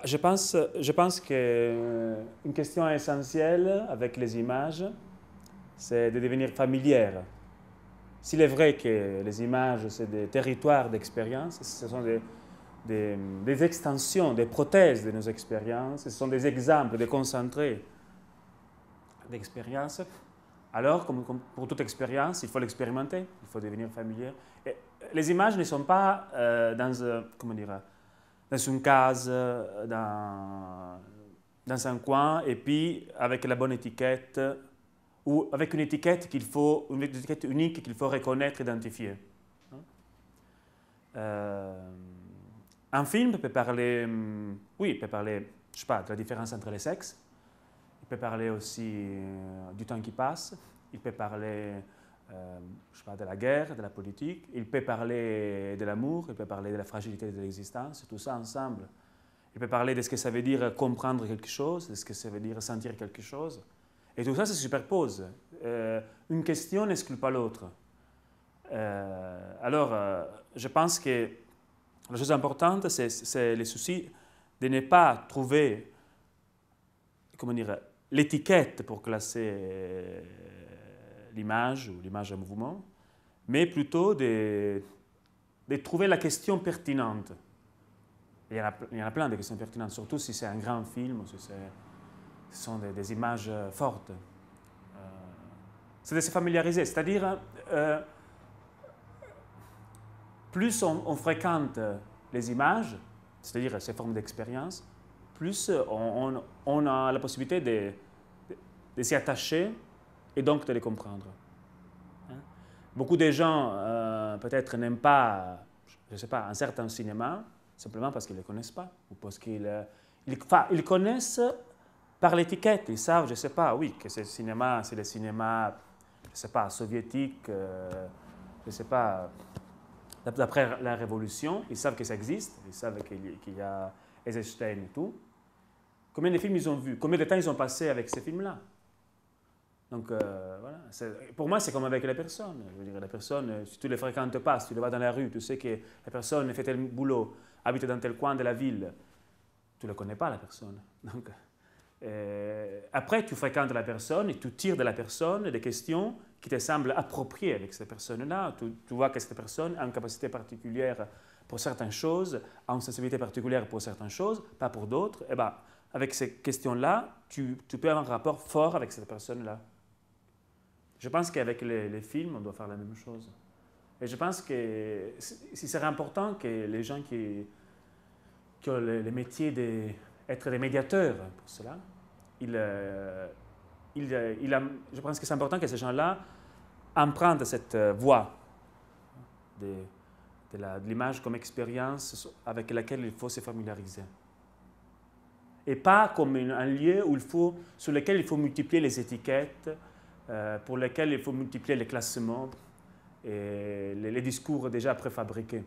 Je pense qu'une question essentielle avec les images, c'est de devenir familière. S'il est vrai que les images, c'est des territoires d'expérience, ce sont des extensions, des prothèses de nos expériences, ce sont des exemples, des concentrés d'expérience, alors, comme pour toute expérience, il faut l'expérimenter, il faut devenir familier. Et les images ne sont pas comment dire, dans une case, dans un coin, et puis avec la bonne étiquette, ou avec une étiquette une étiquette unique qu'il faut reconnaître, identifier. Un film peut parler, oui, il peut parler, je sais pas, de la différence entre les sexes. Il peut parler aussi du temps qui passe. Il peut parler, je sais pas, de la guerre, de la politique. Il peut parler de l'amour. Il peut parler de la fragilité de l'existence. Tout ça ensemble. Il peut parler de ce que ça veut dire comprendre quelque chose, de ce que ça veut dire sentir quelque chose. Et tout ça se superpose. Une question n'exclut pas l'autre. Alors, je pense que la chose importante, c'est le souci de ne pas trouver, comment dire, l'étiquette pour classer l'image ou l'image en mouvement, mais plutôt de trouver la question pertinente. Il y en a plein de questions pertinentes, surtout si c'est un grand film ou si ce sont des images fortes. C'est de se familiariser, c'est-à-dire plus on fréquente les images, c'est-à-dire ces formes d'expérience, plus on a la possibilité de s'y attacher et donc de les comprendre. Beaucoup de gens peut-être n'aiment pas, je ne sais pas, un certain cinéma, simplement parce qu'ils ne le connaissent pas, ou parce ils connaissent par l'étiquette, ils savent, je ne sais pas, oui, que c'est le cinéma, je ne sais pas, soviétique, je ne sais pas, d'après la Révolution, ils savent que ça existe, ils savent qu'il y a Eisenstein et tout. Combien de films ils ont vus? Combien de temps ils ont passé avec ces films-là? Donc, voilà. Pour moi, c'est comme avec les personnes. Je veux dire, les personnes, si tu ne les fréquentes pas, si tu les vois dans la rue, tu sais que la personne fait tel boulot, habite dans tel coin de la ville, tu ne le connais pas, la personne. Donc, après, tu fréquentes la personne et tu tires de la personne des questions qui te semblent appropriées avec cette personne-là. Tu vois que cette personne a une capacité particulière pour certaines choses, a une sensibilité particulière pour certaines choses, pas pour d'autres. Et bien, avec ces questions-là, tu peux avoir un rapport fort avec cette personne-là. Je pense qu'avec les films, on doit faire la même chose. Et je pense que ce serait important que les gens qui ont le métier d'être des médiateurs pour cela, je pense que c'est important que ces gens-là empruntent cette voie de l'image comme expérience avec laquelle il faut se familiariser. Et pas comme un lieu sur lequel il faut multiplier les étiquettes, pour lequel il faut multiplier les classements et les discours déjà préfabriqués.